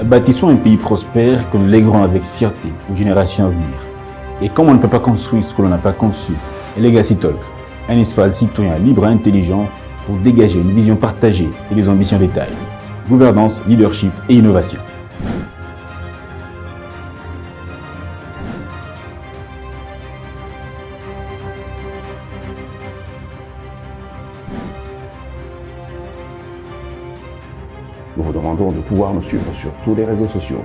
Bâtissons un pays prospère que nous léguerons avec fierté aux générations à venir. Et comme on ne peut pas construire ce que l'on n'a pas conçu, Legacy Talk, un espace citoyen libre et intelligent pour dégager une vision partagée et des ambitions de taille. Gouvernance, leadership et innovation. Nous vous demandons de pouvoir nous suivre sur tous les réseaux sociaux,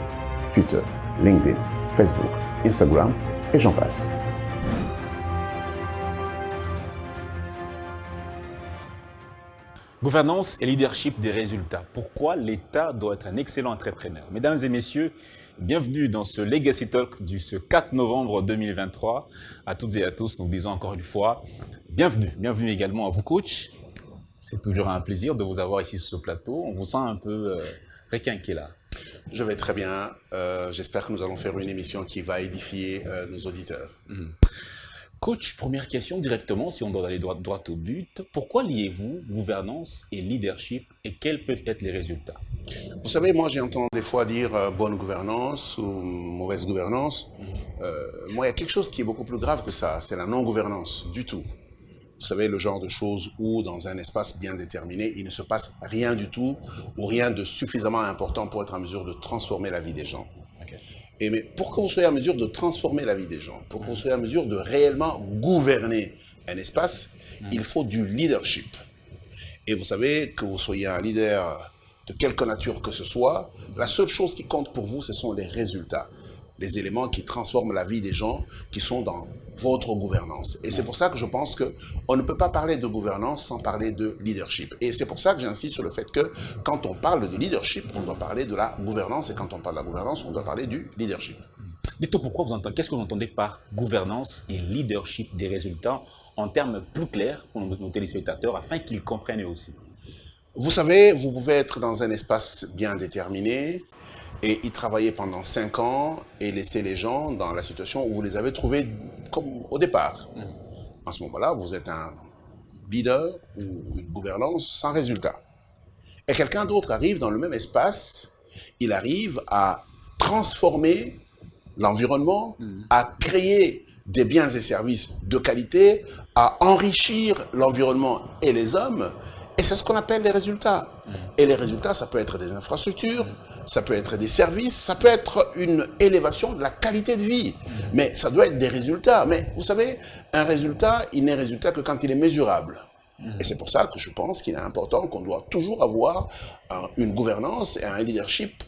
Twitter, LinkedIn, Facebook, Instagram et j'en passe. Gouvernance et leadership des résultats. Pourquoi l'État doit être un excellent entrepreneur? Mesdames et messieurs, bienvenue dans ce Legacy Talk du 4 novembre 2023. À toutes et à tous, nous vous disons encore une fois, bienvenue. Bienvenue également à vous, coach. C'est toujours un plaisir de vous avoir ici sur ce plateau. On vous sent un peu requinqué là. Je vais très bien. J'espère que nous allons faire une émission qui va édifier nos auditeurs. Coach, première question directement, si on doit aller droit au but. Pourquoi liez-vous gouvernance et leadership et quels peuvent être les résultats? Vous savez, moi j'entends des fois dire bonne gouvernance ou mauvaise gouvernance. Moi, il y a quelque chose qui est beaucoup plus grave que ça, c'est la non-gouvernance du tout. Vous savez, le genre de choses où dans un espace bien déterminé, il ne se passe rien du tout ou rien de suffisamment important pour être en mesure de transformer la vie des gens. Et mais pour que vous soyez en mesure de transformer la vie des gens, pour que vous soyez en mesure de réellement gouverner un espace, il faut du leadership. Et vous savez, que vous soyez un leader de quelque nature que ce soit, la seule chose qui compte pour vous, ce sont les résultats. Les éléments qui transforment la vie des gens qui sont dans votre gouvernance. Et c'est pour ça que je pense qu'on ne peut pas parler de gouvernance sans parler de leadership. Et c'est pour ça que j'insiste sur le fait que quand on parle de leadership, on doit parler de la gouvernance. Et quand on parle de la gouvernance, on doit parler du leadership. Dites-moi pourquoi vous entendez, qu'est-ce que vous entendez par gouvernance et leadership des résultats en termes plus clairs pour nos téléspectateurs afin qu'ils comprennent eux aussi? Vous savez, vous pouvez être dans un espace bien déterminé et y travailler pendant 5 ans et laisser les gens dans la situation où vous les avez trouvés comme au départ. En ce moment-là, vous êtes un leader ou une gouvernance sans résultat. Et quelqu'un d'autre arrive dans le même espace, il arrive à transformer l'environnement, à créer des biens et services de qualité, à enrichir l'environnement et les hommes. Et c'est ce qu'on appelle les résultats. Et les résultats, ça peut être des infrastructures, ça peut être des services, ça peut être une élévation de la qualité de vie. Mais ça doit être des résultats. Mais vous savez, un résultat, il n'est résultat que quand il est mesurable. Et c'est pour ça que je pense qu'il est important qu'on doit toujours avoir une gouvernance et un leadership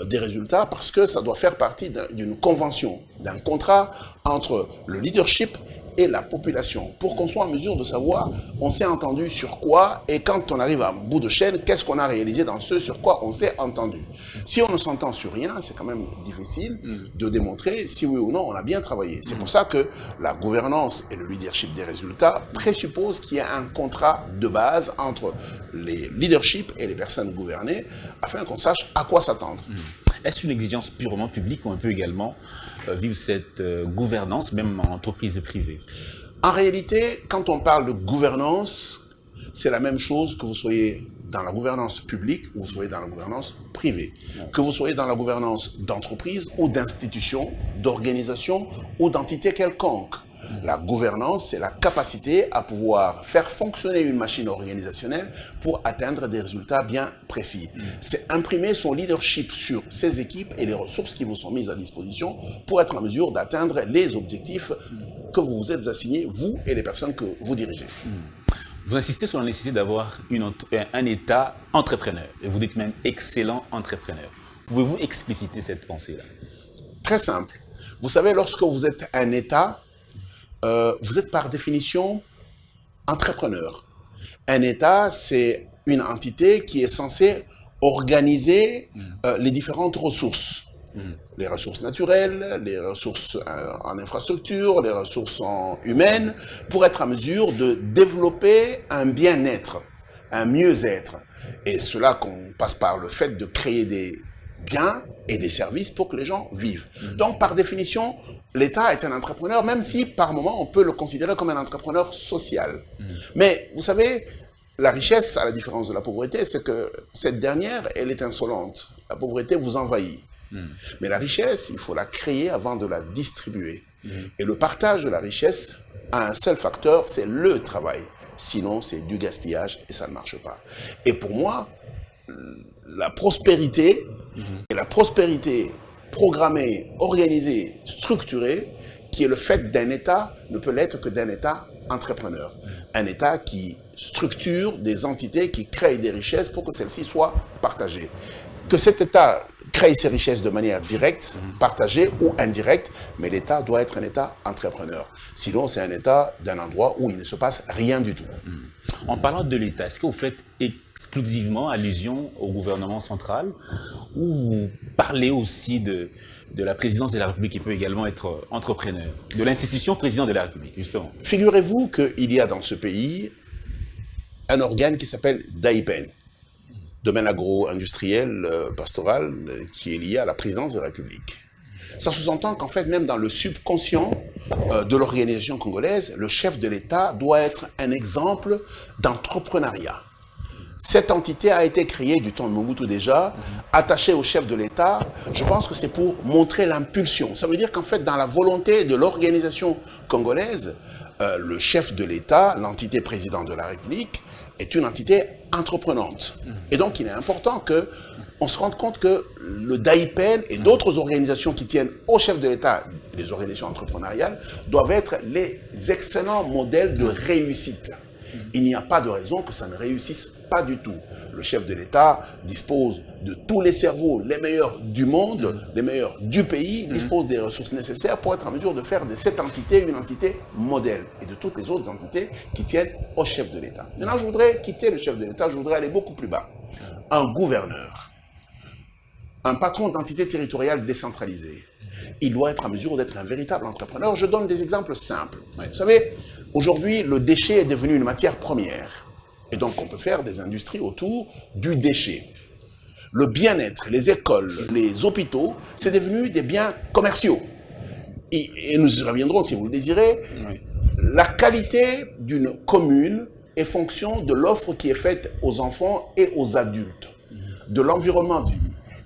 des résultats parce que ça doit faire partie d'une convention, d'un contrat entre le leadership et la population, pour qu'on soit en mesure de savoir on s'est entendu sur quoi et quand on arrive à bout de chaîne, qu'est-ce qu'on a réalisé dans ce sur quoi on s'est entendu. Si on ne s'entend sur rien, c'est quand même difficile de démontrer si oui ou non on a bien travaillé. C'est pour ça que la gouvernance et le leadership des résultats présupposent qu'il y a un contrat de base entre les leaderships et les personnes gouvernées afin qu'on sache à quoi s'attendre. Est-ce une exigence purement publique ou on peut également vivre cette gouvernance, même en entreprise privée? En réalité, quand on parle de gouvernance, c'est la même chose que vous soyez dans la gouvernance publique ou vous soyez dans la gouvernance privée. Que vous soyez dans la gouvernance d'entreprise ou d'institution, d'organisation ou d'entité quelconque. La gouvernance, c'est la capacité à pouvoir faire fonctionner une machine organisationnelle pour atteindre des résultats bien précis. C'est imprimer son leadership sur ses équipes et les ressources qui vous sont mises à disposition pour être en mesure d'atteindre les objectifs que vous vous êtes assignés, vous et les personnes que vous dirigez. Vous insistez sur la nécessité d'avoir un État entrepreneur, et vous dites même excellent entrepreneur. Pouvez-vous expliciter cette pensée-là? Très simple. Vous savez, lorsque vous êtes un État, vous êtes par définition entrepreneur. Un État, c'est une entité qui est censée organiser les différentes ressources. Les ressources naturelles, les ressources en infrastructure, les ressources humaines, pour être en mesure de développer un bien-être, un mieux-être. Et cela qu'on passe par le fait de créer des biens et des services pour que les gens vivent. Donc, par définition, l'État est un entrepreneur, même si par moment on peut le considérer comme un entrepreneur social. Mais vous savez, la richesse, à la différence de la pauvreté, c'est que cette dernière, elle est insolente. la pauvreté vous envahit. Mais la richesse, il faut la créer avant de la distribuer. Et le partage de la richesse a un seul facteur, c'est le travail. Sinon, c'est du gaspillage et ça ne marche pas. Et pour moi, la prospérité, et la prospérité programmée, organisée, structurée, qui est le fait d'un État, ne peut l'être que d'un État entrepreneur. Un État qui structure des entités, qui créent des richesses pour que celles-ci soient partagées. Que cet État crée ses richesses de manière directe, partagée ou indirecte, mais l'État doit être un État entrepreneur. Sinon, c'est un État d'un endroit où il ne se passe rien du tout. En parlant de l'État, est-ce que vous faites exclusivement allusion au gouvernement central ou vous parlez aussi de la présidence de la République qui peut également être entrepreneur, de l'institution président de la République, justement? Figurez-vous qu'il y a dans ce pays un organe qui s'appelle DAIPEN, domaine agro-industriel pastoral, qui est lié à la présidence de la République. Ça sous-entend qu'en fait, même dans le subconscient de l'organisation congolaise, le chef de l'État doit être un exemple d'entrepreneuriat. Cette entité a été créée du temps de Mobutu déjà, attachée au chef de l'État. Je pense que c'est pour montrer l'impulsion. Ça veut dire qu'en fait, dans la volonté de l'organisation congolaise, le chef de l'État, l'entité président de la République, est une entité entreprenante. Et donc, il est important qu'on se rende compte que le DAIPEN et d'autres organisations qui tiennent au chef de l'État, les organisations entrepreneuriales, doivent être les excellents modèles de réussite. Il n'y a pas de raison que ça ne réussisse pas du tout. Le chef de l'État dispose de tous les cerveaux, les meilleurs du monde, les meilleurs du pays, dispose des ressources nécessaires pour être en mesure de faire de cette entité une entité modèle et de toutes les autres entités qui tiennent au chef de l'État. Maintenant, je voudrais quitter le chef de l'État, je voudrais aller beaucoup plus bas. Un gouverneur, un patron d'entité territoriale décentralisée, il doit être en mesure d'être un véritable entrepreneur. Je donne des exemples simples. Vous savez, aujourd'hui, le déchet est devenu une matière première. Et donc, on peut faire des industries autour du déchet. Le bien-être, les écoles, les hôpitaux, c'est devenu des biens commerciaux. Et nous y reviendrons si vous le désirez. Oui. La qualité d'une commune est fonction de l'offre qui est faite aux enfants et aux adultes, de l'environnement de vie.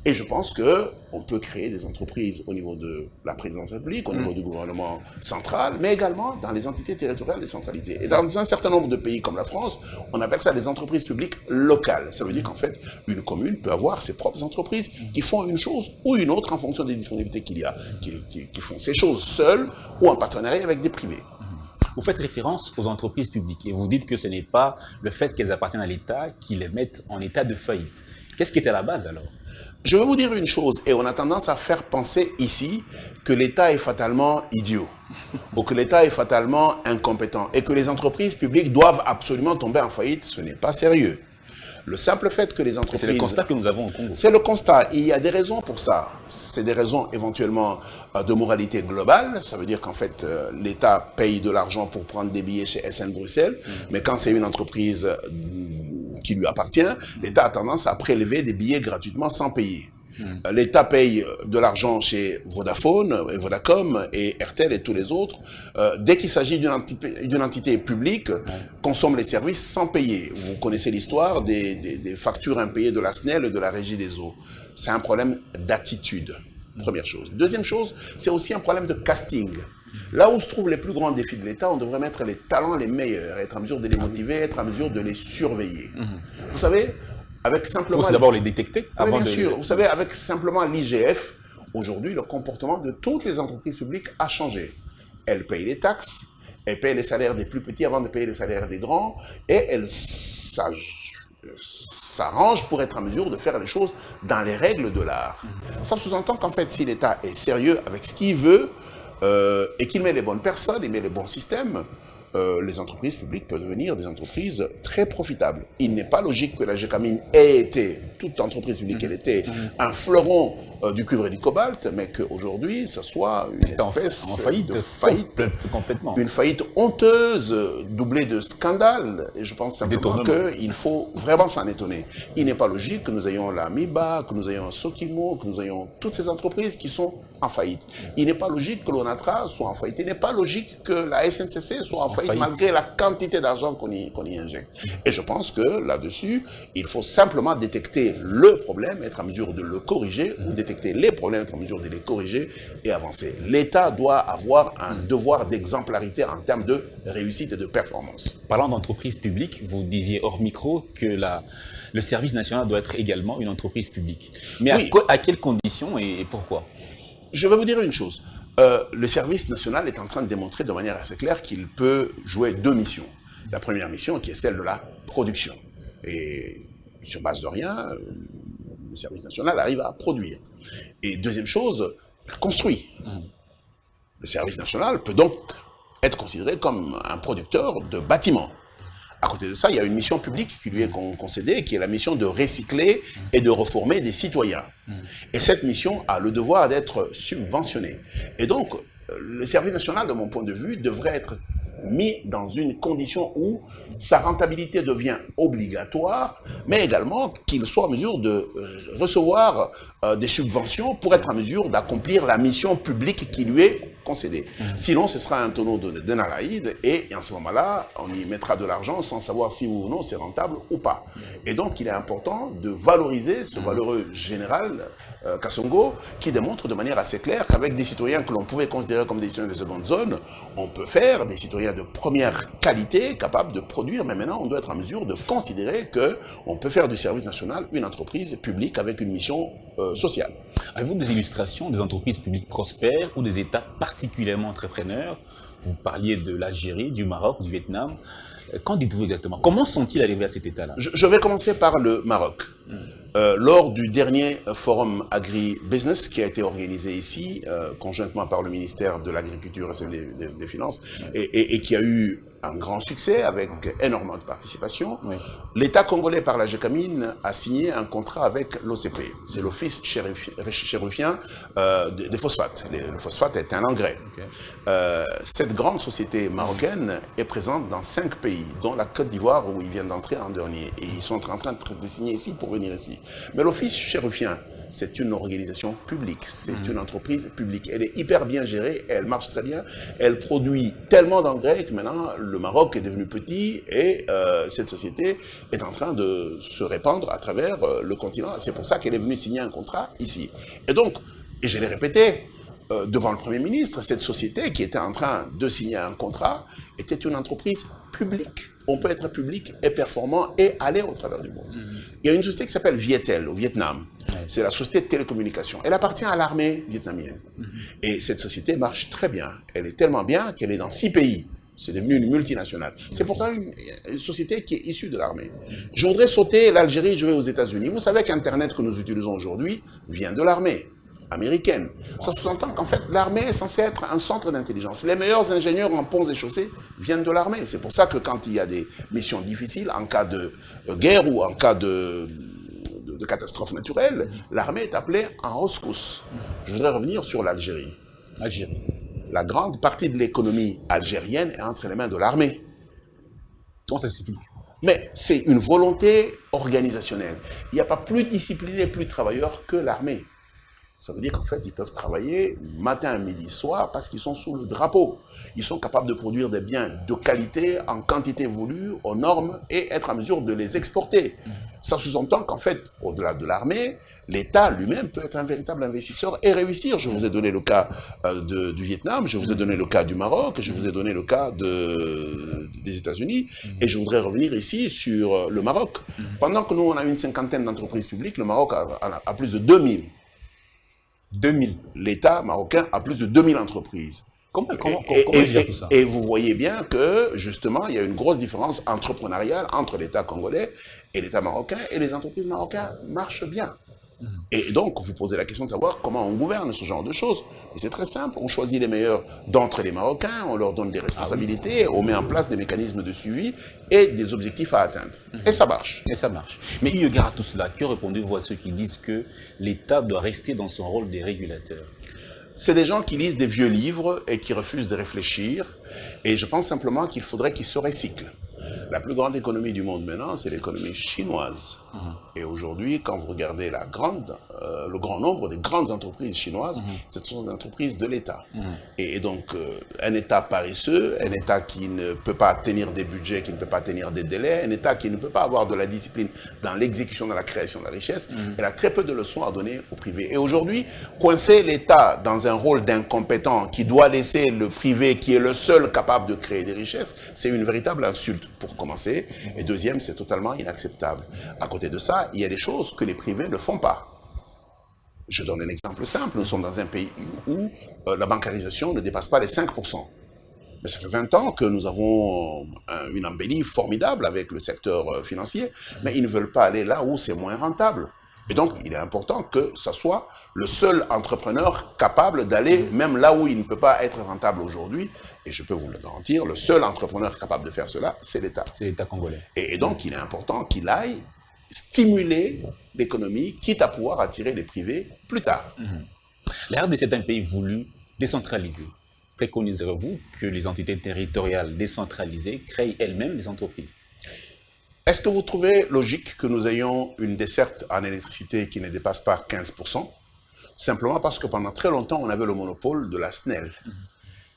Et je pense qu'on peut créer des entreprises au niveau de la présidence de la République, au niveau du gouvernement central, mais également dans les entités territoriales décentralisées. Et dans un certain nombre de pays comme la France, on appelle ça des entreprises publiques locales. Ça veut dire qu'en fait, une commune peut avoir ses propres entreprises qui font une chose ou une autre en fonction des disponibilités qu'il y a, qui font ces choses seules ou en partenariat avec des privés. Vous faites référence aux entreprises publiques et vous dites que ce n'est pas le fait qu'elles appartiennent à l'État qui les mette en état de faillite. Qu'est-ce qui est à la base alors ? Je vais vous dire une chose, et on a tendance à faire penser ici que l'État est fatalement idiot, ou que l'État est fatalement incompétent, et que les entreprises publiques doivent absolument tomber en faillite. Ce n'est pas sérieux. Le simple fait que les entreprises... C'est le constat que nous avons au Congo. C'est le constat. Il y a des raisons pour ça. C'est des raisons éventuellement de moralité globale. Ça veut dire qu'en fait, l'État paye de l'argent pour prendre des billets chez SN Bruxelles, mais quand c'est une entreprise qui lui appartient, l'État a tendance à prélever des billets gratuitement sans payer. L'État paye de l'argent chez Vodafone, et Vodacom, et RTL et tous les autres. Dès qu'il s'agit d'une entité publique, consomme les services sans payer. Vous connaissez l'histoire des factures impayées de la SNEL et de la Régie des eaux. C'est un problème d'attitude, première chose. Deuxième chose, c'est aussi un problème de casting. Là où se trouvent les plus grands défis de l'État, on devrait mettre les talents les meilleurs, être en mesure de les motiver, être en mesure de les surveiller. Vous savez, avec simplement... Il faut d'abord les détecter avant bien sûr. Vous savez, avec simplement l'IGF, aujourd'hui, le comportement de toutes les entreprises publiques a changé. Elles payent les taxes, elles payent les salaires des plus petits avant de payer les salaires des grands, et elles s'arrangent pour être en mesure de faire les choses dans les règles de l'art. Ça sous-entend qu'en fait, si l'État est sérieux avec ce qu'il veut, et qu'il met les bonnes personnes, il met les bons systèmes, les entreprises publiques peuvent devenir des entreprises très profitables. Il n'est pas logique que la Gécamine ait été, toute entreprise publique, elle était un fleuron du cuivre et du cobalt, mais qu'aujourd'hui, ce soit une espèce de faillite, complètement. Une faillite honteuse, doublée de scandales. Et je pense simplement qu'il faut vraiment s'en étonner. Il n'est pas logique que nous ayons la MIBA, que nous ayons Sokimo, que nous ayons toutes ces entreprises qui sont en faillite. Il n'est pas logique que l'ONATRA soit en faillite. Il n'est pas logique que la SNCC soit en faillite malgré la quantité d'argent qu'on y injecte. Et je pense que là-dessus, il faut simplement détecter le problème, être en mesure de le corriger, ou détecter les problèmes, être en mesure de les corriger et avancer. L'État doit avoir un devoir d'exemplarité en termes de réussite et de performance. Parlant d'entreprise publique, vous disiez hors micro que le service national doit être également une entreprise publique. Mais oui. À quelles conditions et pourquoi? Je vais vous dire une chose. Le service national est en train de démontrer de manière assez claire qu'il peut jouer deux missions. La première mission qui est celle de la production. Et sur base de rien, le service national arrive à produire. Et deuxième chose, il construit. Le service national peut donc être considéré comme un producteur de bâtiments. À côté de ça, il y a une mission publique qui lui est concédée, qui est la mission de recycler et de reformer des citoyens. Et cette mission a le devoir d'être subventionnée. Et donc, le service national, de mon point de vue, devrait être mis dans une condition où sa rentabilité devient obligatoire, mais également qu'il soit en mesure de recevoir des subventions pour être en mesure d'accomplir la mission publique qui lui est concédée. Sinon, ce sera un tonneau de naraïde et en ce moment-là, on y mettra de l'argent sans savoir si oui ou non c'est rentable ou pas. Et donc, il est important de valoriser ce valeureux général Kassongo qui démontre de manière assez claire qu'avec des citoyens que l'on pouvait considérer comme des citoyens de seconde zone, on peut faire des citoyens de première qualité capables de produire, mais maintenant on doit être en mesure de considérer qu'on peut faire du service national une entreprise publique avec une mission sociale. Avez-vous des illustrations des entreprises publiques prospères ou des États particulièrement entrepreneurs? Vous parliez de l'Algérie, du Maroc, du Vietnam. Qu'en dites-vous exactement? Comment sont-ils arrivés à cet état-là? Je vais commencer par le Maroc. Lors du dernier forum agri-business qui a été organisé ici, conjointement par le ministère de l'Agriculture et des Finances, et qui a eu un grand succès avec énormément de participation, l'État congolais par la GECAMINE a signé un contrat avec l'OCP. C'est l'Office chérifien des phosphates. Le phosphate est un engrais. Cette grande société marocaine est présente dans 5 pays, dont la Côte d'Ivoire où ils viennent d'entrer en dernier. Et ils sont en train de signer ici pour venir ici. Mais l'Office chérifien, c'est une organisation publique, c'est une entreprise publique. Elle est hyper bien gérée, elle marche très bien, elle produit tellement d'engrais que maintenant le Maroc est devenu petit et cette société est en train de se répandre à travers le continent. C'est pour ça qu'elle est venue signer un contrat ici. Et donc, et je l'ai répété devant le Premier ministre, cette société qui était en train de signer un contrat était une entreprise publique. On peut être public et performant et aller au travers du monde. Il y a une société qui s'appelle Vietel au Vietnam. C'est la société de télécommunications. Elle appartient à l'armée vietnamienne. Et cette société marche très bien. Elle est tellement bien qu'elle est dans 6 pays. C'est devenu une multinationale. C'est pourtant une société qui est issue de l'armée. Je voudrais sauter l'Algérie, je vais aux États-Unis. Vous savez qu'Internet que nous utilisons aujourd'hui vient de l'armée américaine. Ça sous-entend qu'en fait, l'armée est censée être un centre d'intelligence. Les meilleurs ingénieurs en ponts et chaussées viennent de l'armée. C'est pour ça que quand il y a des missions difficiles, en cas de guerre ou en cas de catastrophe naturelle, l'armée est appelée en rescousse. Je voudrais revenir sur l'Algérie. Algérie. La grande partie de l'économie algérienne est entre les mains de l'armée. Comment ça s'explique? Mais c'est une volonté organisationnelle. Il n'y a pas plus discipliné, plus travailleurs que l'armée. Ça veut dire qu'en fait, ils peuvent travailler matin, midi, soir parce qu'ils sont sous le drapeau. Ils sont capables de produire des biens de qualité, en quantité voulue, aux normes, et être en mesure de les exporter. Ça sous-entend qu'en fait, au-delà de l'armée, l'État lui-même peut être un véritable investisseur et réussir. Je vous ai donné le cas du Vietnam, je vous ai donné le cas du Maroc, je vous ai donné le cas des États-Unis, et je voudrais revenir ici sur le Maroc. Pendant que nous, on a une 50aine d'entreprises publiques, le Maroc a plus de 2000. 2000. L'État marocain a plus de 2000 entreprises. Comment dire tout ça? Et vous voyez bien que, justement, il y a une grosse différence entrepreneuriale entre l'État congolais et l'État marocain, et les entreprises marocaines marchent bien. Et donc, vous posez la question de savoir comment on gouverne ce genre de choses. Et c'est très simple, on choisit les meilleurs d'entre les Marocains, on leur donne des responsabilités, on met en place des mécanismes de suivi et des objectifs à atteindre. Et ça marche. Et ça marche. Mais eu égard à tout cela, que répondez-vous à ceux qui disent que l'État doit rester dans son rôle des régulateurs? C'est des gens qui lisent des vieux livres et qui refusent de réfléchir. Et je pense simplement qu'il faudrait qu'ils se recyclent. La plus grande économie du monde maintenant, c'est l'économie chinoise. Et aujourd'hui, quand vous regardez le grand nombre des grandes entreprises chinoises, ce sont des entreprises de l'État. Et donc, un État paresseux, un État qui ne peut pas tenir des budgets, qui ne peut pas tenir des délais, un État qui ne peut pas avoir de la discipline dans l'exécution, dans la création de la richesse, il a très peu de leçons à donner au privé. Et aujourd'hui, coincer l'État dans un rôle d'incompétent qui doit laisser le privé, qui est le seul capable de créer des richesses, c'est une véritable insulte, pour commencer. Et deuxième, c'est totalement inacceptable. À côté de ça, il y a des choses que les privés ne font pas. Je donne un exemple simple. Nous sommes dans un pays où la bancarisation ne dépasse pas les 5%. Mais ça fait 20 ans que nous avons une embellie formidable avec le secteur financier, mais ils ne veulent pas aller là où c'est moins rentable. Et donc, il est important que ce soit le seul entrepreneur capable d'aller même là où il ne peut pas être rentable aujourd'hui. Et je peux vous le garantir, le seul entrepreneur capable de faire cela, c'est l'État. C'est l'État congolais. Et donc, il est important qu'il aille stimuler l'économie, quitte à pouvoir attirer les privés plus tard. La RDC est un pays voulu, décentralisé. Préconiserez-vous que les entités territoriales décentralisées créent elles-mêmes des entreprises? Est-ce que vous trouvez logique que nous ayons une desserte en électricité qui ne dépasse pas 15%? Simplement parce que pendant très longtemps, on avait le monopole de la SNEL.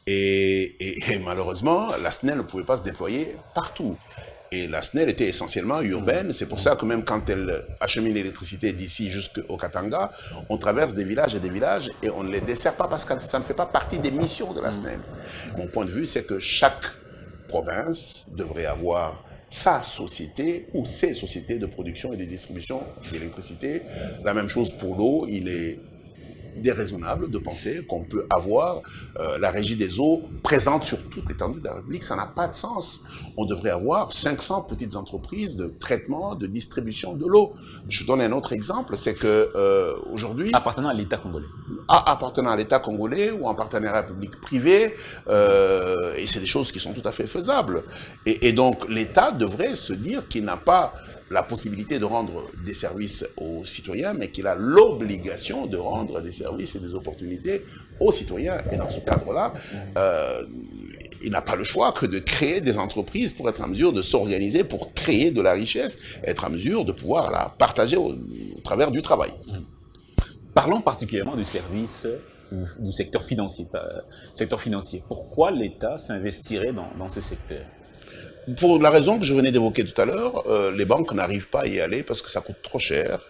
Et malheureusement, la SNEL ne pouvait pas se déployer partout. Et la SNEL était essentiellement urbaine. C'est pour ça que même quand elle achemine l'électricité d'ici jusqu'au Katanga, on traverse des villages et on ne les dessert pas parce que ça ne fait pas partie des missions de la SNEL. Mon point de vue, c'est que chaque province devrait avoir sa société ou ses sociétés de production et de distribution d'électricité. La même chose pour l'eau, il est déraisonnable de penser qu'on peut avoir la régie des eaux présente sur toute l'étendue de la République. Ça n'a pas de sens. On devrait avoir 500 petites entreprises de traitement, de distribution de l'eau. Je donne un autre exemple, c'est que aujourd'hui... Appartenant à l'État congolais. Appartenant à l'État congolais ou en partenariat public-privé, et c'est des choses qui sont tout à fait faisables. Et donc l'État devrait se dire qu'il n'a pas la possibilité de rendre des services aux citoyens, mais qu'il a l'obligation de rendre des services et des opportunités aux citoyens. Et dans ce cadre-là, il n'a pas le choix que de créer des entreprises pour être en mesure de s'organiser, pour créer de la richesse, être en mesure de pouvoir la partager au travers du travail. Parlons particulièrement du service ou du secteur financier. Pourquoi l'État s'investirait dans ce secteur? Pour la raison que je venais d'évoquer tout à l'heure, les banques n'arrivent pas à y aller parce que ça coûte trop cher.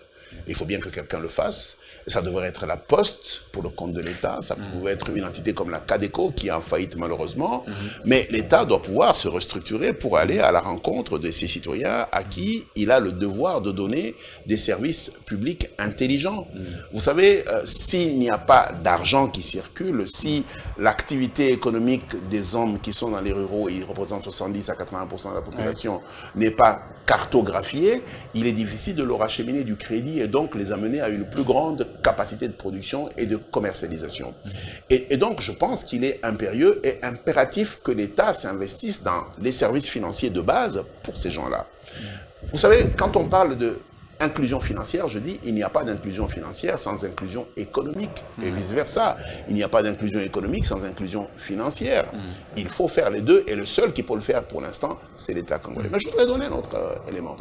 Il faut bien que quelqu'un le fasse. Ça devrait être la Poste pour le compte de l'État. Ça pouvait être une entité comme la Cadeco qui est en faillite malheureusement. Mais l'État doit pouvoir se restructurer pour aller à la rencontre de ses citoyens à qui il a le devoir de donner des services publics intelligents. Vous savez, s'il n'y a pas d'argent qui circule, si l'activité économique des hommes qui sont dans les ruraux, et ils représentent 70 à 80% de la population, n'est pas cartographiée, il est difficile de leur acheminer du crédit et donc les amener à une plus grande capacité de production et de commercialisation. Et donc, je pense qu'il est impérieux et impératif que l'État s'investisse dans les services financiers de base pour ces gens-là. Vous savez, quand on parle d'inclusion financière, je dis il n'y a pas d'inclusion financière sans inclusion économique et vice-versa. Il n'y a pas d'inclusion économique sans inclusion financière. Il faut faire les deux et le seul qui peut le faire pour l'instant, c'est l'État congolais. Mais je voudrais donner un autre élément.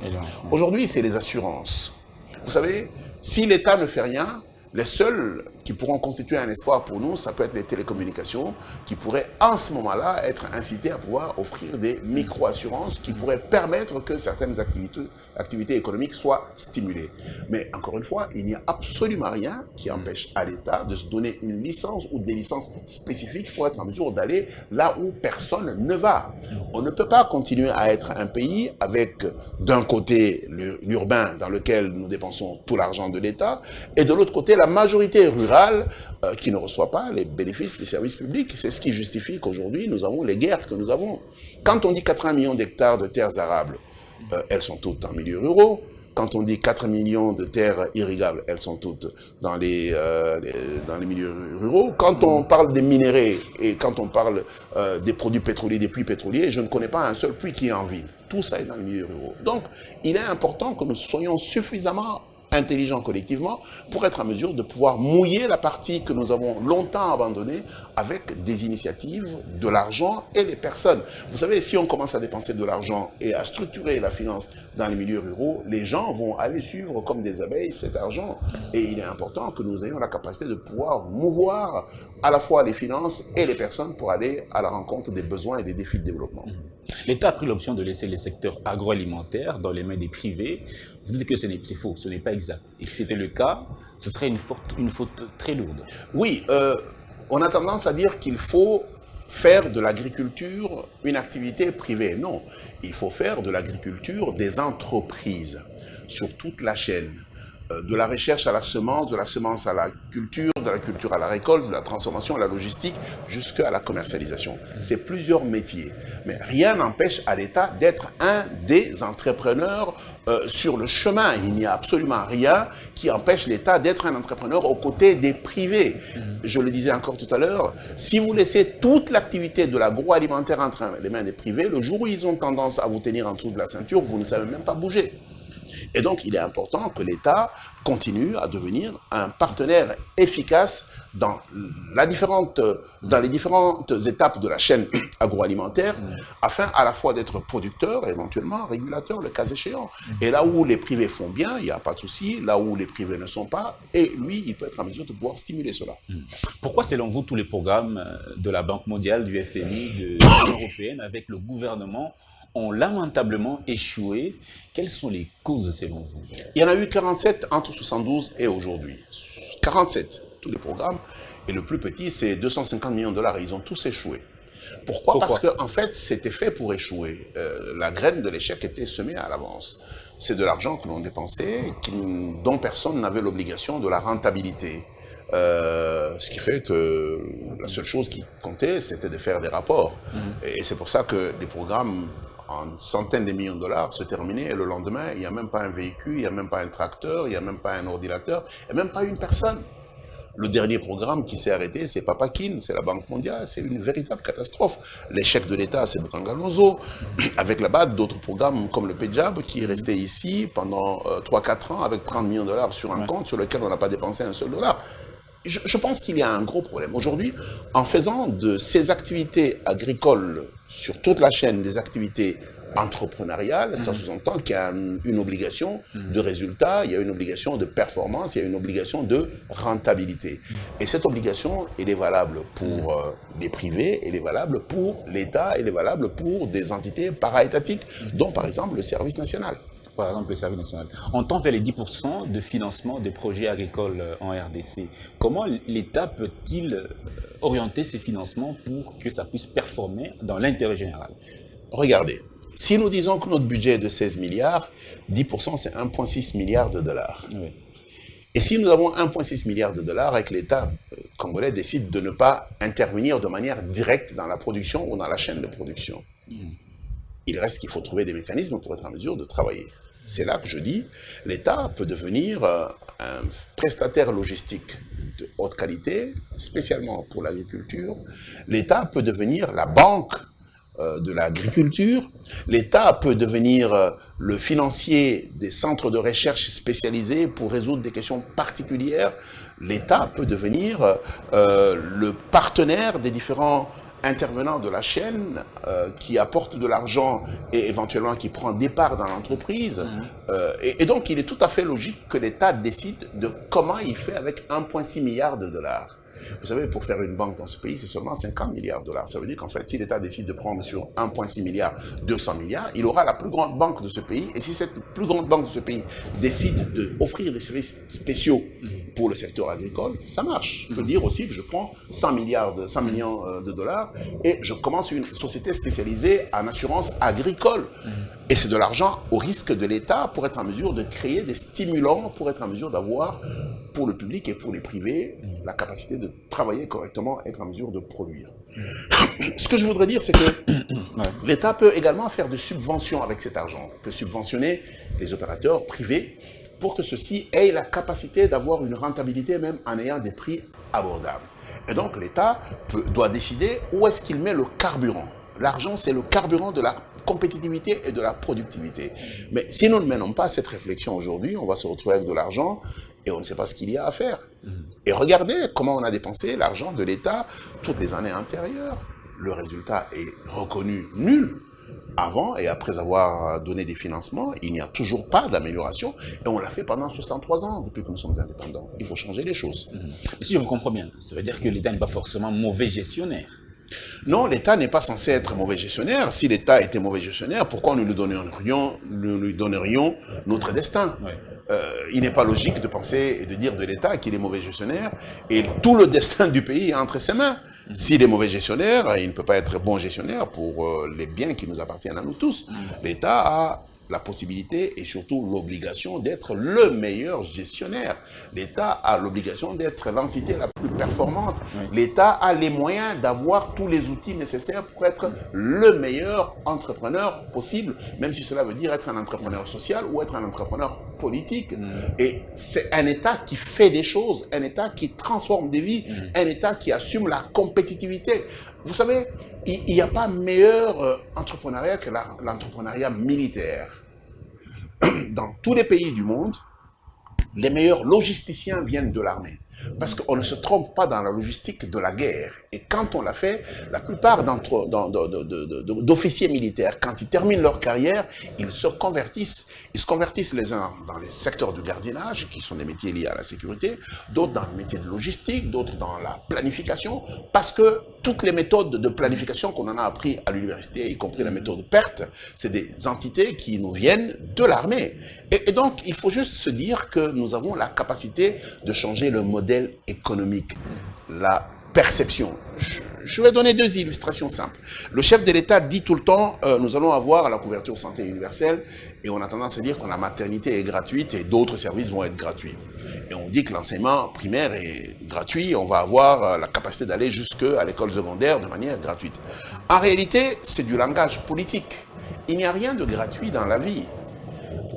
Aujourd'hui, c'est les assurances. Vous savez, si l'État ne fait rien, les seuls qui pourront constituer un espoir pour nous, ça peut être les télécommunications, qui pourraient en ce moment-là être incités à pouvoir offrir des micro-assurances qui pourraient permettre que certaines activités économiques soient stimulées. Mais encore une fois, il n'y a absolument rien qui empêche à l'État de se donner une licence ou des licences spécifiques pour être en mesure d'aller là où personne ne va. On ne peut pas continuer à être un pays avec d'un côté l'urbain dans lequel nous dépensons tout l'argent de l'État et de l'autre côté la majorité rurale qui ne reçoit pas les bénéfices des services publics. C'est ce qui justifie qu'aujourd'hui, nous avons les guerres que nous avons. Quand on dit 80 millions d'hectares de terres arables, elles sont toutes en milieu ruraux. Quand on dit 4 millions de terres irrigables, elles sont toutes dans les milieux ruraux. Quand on parle des minéraux et quand on parle des produits pétroliers, des puits pétroliers, je ne connais pas un seul puits qui est en ville. Tout ça est dans les milieux ruraux. Donc, il est important que nous soyons suffisamment intelligents collectivement pour être en mesure de pouvoir mouiller la partie que nous avons longtemps abandonnée avec des initiatives, de l'argent et les personnes. Vous savez, si on commence à dépenser de l'argent et à structurer la finance dans les milieux ruraux, les gens vont aller suivre comme des abeilles cet argent. Et il est important que nous ayons la capacité de pouvoir mouvoir à la fois les finances et les personnes pour aller à la rencontre des besoins et des défis de développement. L'État a pris l'option de laisser les secteurs agroalimentaires dans les mains des privés. Vous dites que c'est faux, ce n'est pas exact. Et si c'était le cas, ce serait une faute très lourde. Oui, on a tendance à dire qu'il faut faire de l'agriculture une activité privée. Non, il faut faire de l'agriculture des entreprises sur toute la chaîne. De la recherche à la semence, de la semence à la culture, de la culture à la récolte, de la transformation à la logistique, jusqu'à la commercialisation. C'est plusieurs métiers. Mais rien n'empêche à l'État d'être un des entrepreneurs sur le chemin. Il n'y a absolument rien qui empêche l'État d'être un entrepreneur aux côtés des privés. Je le disais encore tout à l'heure, si vous laissez toute l'activité de l'agroalimentaire entre les mains des privés, le jour où ils ont tendance à vous tenir en dessous de la ceinture, vous ne savez même pas bouger. Et donc, il est important que l'État continue à devenir un partenaire efficace dans les différentes étapes de la chaîne agroalimentaire, afin à la fois d'être producteur, éventuellement régulateur, le cas échéant. Et là où les privés font bien, il n'y a pas de souci. Là où les privés ne sont pas, et lui, il peut être en mesure de pouvoir stimuler cela. Pourquoi, selon vous, tous les programmes de la Banque mondiale, du FMI, de l'Union européenne, avec le gouvernement, ont lamentablement échoué? Quelles sont les causes selon vous? Il y en a eu 47 entre 72 et aujourd'hui. 47, tous les programmes. Et le plus petit, c'est 250 millions de dollars. Ils ont tous échoué. Pourquoi? Parce qu'en fait, c'était fait pour échouer. La graine de l'échec était semée à l'avance. C'est de l'argent que l'on dépensait, dont personne n'avait l'obligation de la rentabilité. Ce qui fait que la seule chose qui comptait, c'était de faire des rapports. Et c'est pour ça que les programmes en centaines de millions de dollars se terminaient et le lendemain, il n'y a même pas un véhicule, il n'y a même pas un tracteur, il n'y a même pas un ordinateur, et même pas une personne. Le dernier programme qui s'est arrêté, c'est Papakin, c'est la Banque mondiale, c'est une véritable catastrophe. L'échec de l'État, c'est Bukangalonzo, avec là-bas d'autres programmes comme le PEJAB qui est resté ici pendant 3-4 ans avec 30 millions de dollars sur un compte sur lequel on n'a pas dépensé un seul dollar. Je pense qu'il y a un gros problème. Aujourd'hui, en faisant de ces activités agricoles sur toute la chaîne des activités entrepreneuriales, ça sous-entend qu'il y a une obligation de résultat, il y a une obligation de performance, il y a une obligation de rentabilité. Et cette obligation, elle est valable pour les privés, elle est valable pour l'État, elle est valable pour des entités para-étatiques, dont par exemple le service national. Par exemple, le service national. On tend vers les 10% de financement des projets agricoles en RDC. Comment l'État peut-il orienter ces financements pour que ça puisse performer dans l'intérêt général? Regardez, si nous disons que notre budget est de 16 milliards, 10% c'est 1,6 milliard de dollars. Oui. Et si nous avons 1,6 milliard de dollars et que l'État congolais décide de ne pas intervenir de manière directe dans la production ou dans la chaîne de production, il reste qu'il faut trouver des mécanismes pour être en mesure de travailler. C'est là que je dis, l'État peut devenir un prestataire logistique de haute qualité, spécialement pour l'agriculture. L'État peut devenir la banque de l'agriculture. L'État peut devenir le financier des centres de recherche spécialisés pour résoudre des questions particulières. L'État peut devenir le partenaire des différents intervenant de la chaîne qui apporte de l'argent et éventuellement qui prend des parts dans l'entreprise. Et donc, il est tout à fait logique que l'État décide de comment il fait avec 1,6 milliard de dollars. Vous savez, pour faire une banque dans ce pays, c'est seulement 50 milliards de dollars. Ça veut dire qu'en fait, si l'État décide de prendre sur 1,6 milliard, 200 milliards, il aura la plus grande banque de ce pays. Et si cette plus grande banque de ce pays décide d'offrir des services spéciaux pour le secteur agricole, ça marche. Je peux dire aussi que je prends 100 millions de dollars et je commence une société spécialisée en assurance agricole. Et c'est de l'argent au risque de l'État pour être en mesure de créer des stimulants, pour être en mesure d'avoir, pour le public et pour les privés, la capacité de travailler correctement, être en mesure de produire. Ce que je voudrais dire, c'est que l'État peut également faire des subventions avec cet argent. Il peut subventionner les opérateurs privés pour que ceux-ci aient la capacité d'avoir une rentabilité même en ayant des prix abordables. Et donc l'État doit décider où est-ce qu'il met le carburant. L'argent, c'est le carburant de la compétitivité et de la productivité. Mais si nous ne menons pas cette réflexion aujourd'hui, on va se retrouver avec de l'argent et on ne sait pas ce qu'il y a à faire. Et regardez comment on a dépensé l'argent de l'État toutes les années antérieures. Le résultat est reconnu nul. Avant et après avoir donné des financements, il n'y a toujours pas d'amélioration. Et on l'a fait pendant 63 ans depuis que nous sommes indépendants. Il faut changer les choses. Et si je vous comprends bien, ça veut dire que l'État n'est pas forcément mauvais gestionnaire. Non, l'État n'est pas censé être mauvais gestionnaire. Si l'État était mauvais gestionnaire, pourquoi nous lui donnerions notre destin? Ouais. Il n'est pas logique de penser et de dire de l'État qu'il est mauvais gestionnaire et tout le destin du pays est entre ses mains. S'il est mauvais gestionnaire, il ne peut pas être bon gestionnaire pour les biens qui nous appartiennent à nous tous. L'État a la possibilité et surtout l'obligation d'être le meilleur gestionnaire. L'État a l'obligation d'être l'entité la plus performante. L'État a les moyens d'avoir tous les outils nécessaires pour être le meilleur entrepreneur possible, même si cela veut dire être un entrepreneur social ou être un entrepreneur politique. Et c'est un État qui fait des choses, un État qui transforme des vies, un État qui assume la compétitivité. Vous savez, il n'y a pas meilleur entrepreneuriat que l'entrepreneuriat militaire. Dans tous les pays du monde, les meilleurs logisticiens viennent de l'armée. Parce qu'on ne se trompe pas dans la logistique de la guerre. Et quand on l'a fait, la plupart d'officiers militaires, quand ils terminent leur carrière, ils se convertissent. Ils se convertissent les uns dans les secteurs de gardiennage, qui sont des métiers liés à la sécurité, d'autres dans le métier de logistique, d'autres dans la planification, parce que toutes les méthodes de planification qu'on en a appris à l'université, y compris la méthode PERT, c'est des entités qui nous viennent de l'armée. Et donc, il faut juste se dire que nous avons la capacité de changer le modèle économique, la perception. Je vais donner deux illustrations simples. Le chef de l'État dit tout le temps, nous allons avoir la couverture santé universelle, et on a tendance à dire que la maternité est gratuite et d'autres services vont être gratuits. Et on dit que l'enseignement primaire est gratuit, on va avoir la capacité d'aller jusqu'à l'école secondaire de manière gratuite. En réalité, c'est du langage politique. Il n'y a rien de gratuit dans la vie.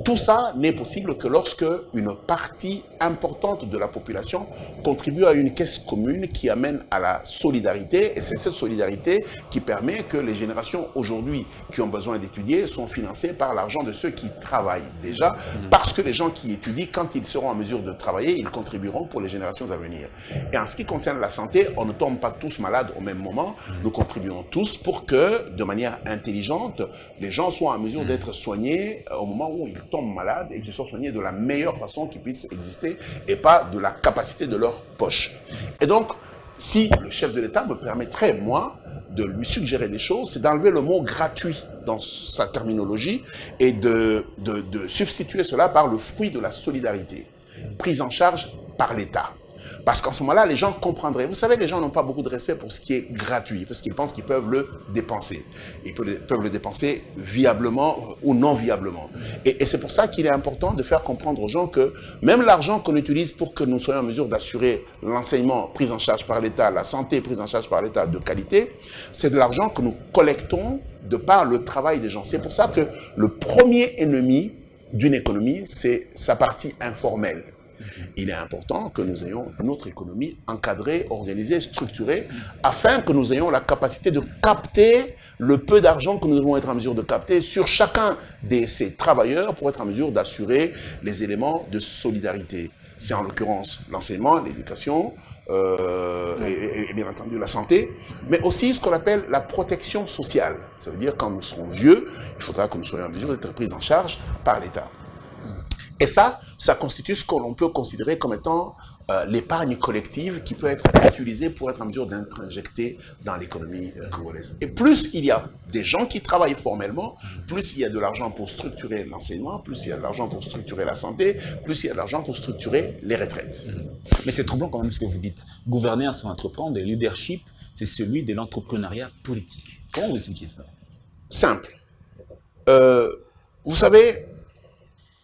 Tout ça n'est possible que lorsque une partie importante de la population contribue à une caisse commune qui amène à la solidarité. Et c'est cette solidarité qui permet que les générations aujourd'hui qui ont besoin d'étudier sont financées par l'argent de ceux qui travaillent déjà. Parce que les gens qui étudient, quand ils seront en mesure de travailler, ils contribueront pour les générations à venir. Et en ce qui concerne la santé, on ne tombe pas tous malades au même moment. Nous contribuons tous pour que, de manière intelligente, les gens soient en mesure d'être soignés au moment où ils tombent malades et qu'ils soient soignés de la meilleure façon qui puisse exister et pas de la capacité de leur poche. Et donc, si le chef de l'État me permettrait, moi, de lui suggérer des choses, c'est d'enlever le mot gratuit dans sa terminologie et de substituer cela par le fruit de la solidarité, prise en charge par l'État. Parce qu'en ce moment-là, les gens comprendraient. Vous savez, les gens n'ont pas beaucoup de respect pour ce qui est gratuit, parce qu'ils pensent qu'ils peuvent le dépenser. Ils peuvent le dépenser viablement ou non viablement. Et c'est pour ça qu'il est important de faire comprendre aux gens que même l'argent qu'on utilise pour que nous soyons en mesure d'assurer l'enseignement pris en charge par l'État, la santé prise en charge par l'État de qualité, c'est de l'argent que nous collectons de par le travail des gens. C'est pour ça que le premier ennemi d'une économie, c'est sa partie informelle. Il est important que nous ayons notre économie encadrée, organisée, structurée, afin que nous ayons la capacité de capter le peu d'argent que nous devons être en mesure de capter sur chacun de ces travailleurs pour être en mesure d'assurer les éléments de solidarité. C'est en l'occurrence l'enseignement, l'éducation, et bien entendu la santé, mais aussi ce qu'on appelle la protection sociale. Ça veut dire quand nous serons vieux, il faudra que nous soyons en mesure d'être pris en charge par l'État. Et ça constitue ce que l'on peut considérer comme étant l'épargne collective qui peut être utilisée pour être en mesure d'être injectée dans l'économie congolaise. Et plus il y a des gens qui travaillent formellement, plus il y a de l'argent pour structurer l'enseignement, plus il y a de l'argent pour structurer la santé, plus il y a de l'argent pour structurer les retraites. Mais c'est troublant quand même ce que vous dites. Gouverner sans entreprendre, le leadership, c'est celui de l'entrepreneuriat politique. Comment vous expliquez ça? Simple. Vous savez,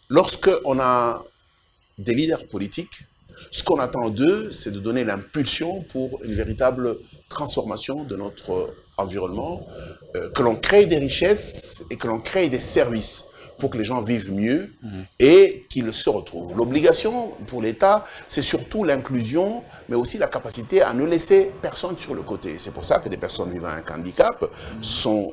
lorsque on a des leaders politiques, ce qu'on attend d'eux, c'est de donner l'impulsion pour une véritable transformation de notre environnement, que l'on crée des richesses et que l'on crée des services pour que les gens vivent mieux et qu'ils se retrouvent. L'obligation pour l'État, c'est surtout l'inclusion, mais aussi la capacité à ne laisser personne sur le côté. C'est pour ça que des personnes vivant avec un handicap sont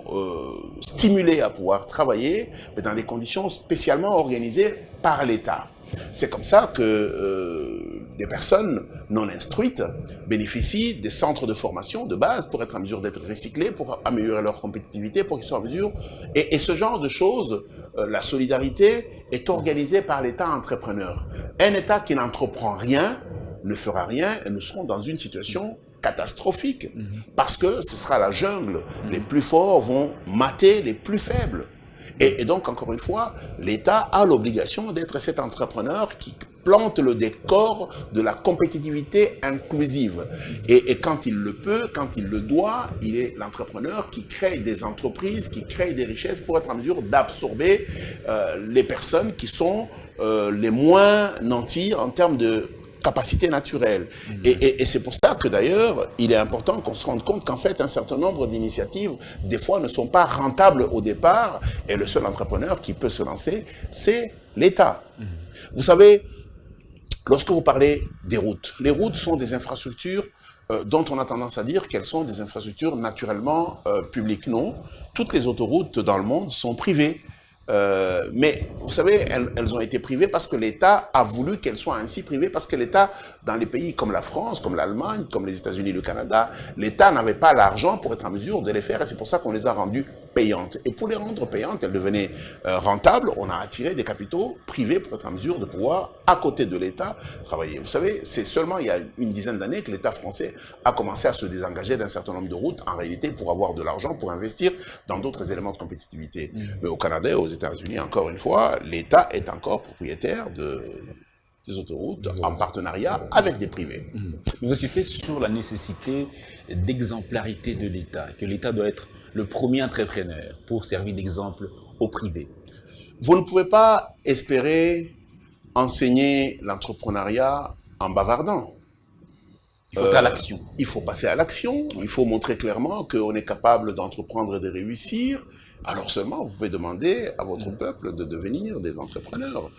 stimulées à pouvoir travailler, mais dans des conditions spécialement organisées par l'État. C'est comme ça que les personnes non instruites bénéficient des centres de formation de base pour être en mesure d'être recyclés, pour améliorer leur compétitivité, pour qu'ils soient en mesure... Et ce genre de choses, la solidarité est organisée par l'État entrepreneur. Un État qui n'entreprend rien ne fera rien et nous serons dans une situation catastrophique parce que ce sera la jungle. Les plus forts vont mater les plus faibles. Et donc, encore une fois, l'État a l'obligation d'être cet entrepreneur qui plante le décor de la compétitivité inclusive. Et quand il le peut, quand il le doit, il est l'entrepreneur qui crée des entreprises, qui crée des richesses pour être en mesure d'absorber les personnes qui sont les moins nantis en termes de capacité naturelle. Et c'est pour ça que d'ailleurs, il est important qu'on se rende compte qu'en fait, un certain nombre d'initiatives, des fois, ne sont pas rentables au départ, et le seul entrepreneur qui peut se lancer, c'est l'État. Vous savez, lorsque vous parlez des routes, les routes sont des infrastructures dont on a tendance à dire qu'elles sont des infrastructures naturellement publiques. Non, toutes les autoroutes dans le monde sont privées. Mais vous savez, elles ont été privées parce que l'État a voulu qu'elles soient ainsi privées, parce que l'État, dans les pays comme la France, comme l'Allemagne, comme les États-Unis, le Canada, l'État n'avait pas l'argent pour être en mesure de les faire, et c'est pour ça qu'on les a rendues payantes. Et pour les rendre payantes, elles devenaient rentables, on a attiré des capitaux privés pour être en mesure de pouvoir, à côté de l'État, travailler. Vous savez, c'est seulement il y a une dizaine d'années que l'État français a commencé à se désengager d'un certain nombre de routes, en réalité, pour avoir de l'argent, pour investir dans d'autres éléments de compétitivité. Mais au Canada et aux États-Unis, encore une fois, l'État est encore propriétaire des autoroutes en partenariat avec des privés. Vous insistez sur la nécessité d'exemplarité de l'État, que l'État doit être le premier entrepreneur pour servir d'exemple au privé. Vous ne pouvez pas espérer enseigner l'entrepreneuriat en bavardant. Il faut à l'action. Il faut passer à l'action, il faut montrer clairement qu'on est capable d'entreprendre et de réussir. Alors seulement, vous pouvez demander à votre peuple de devenir des entrepreneurs.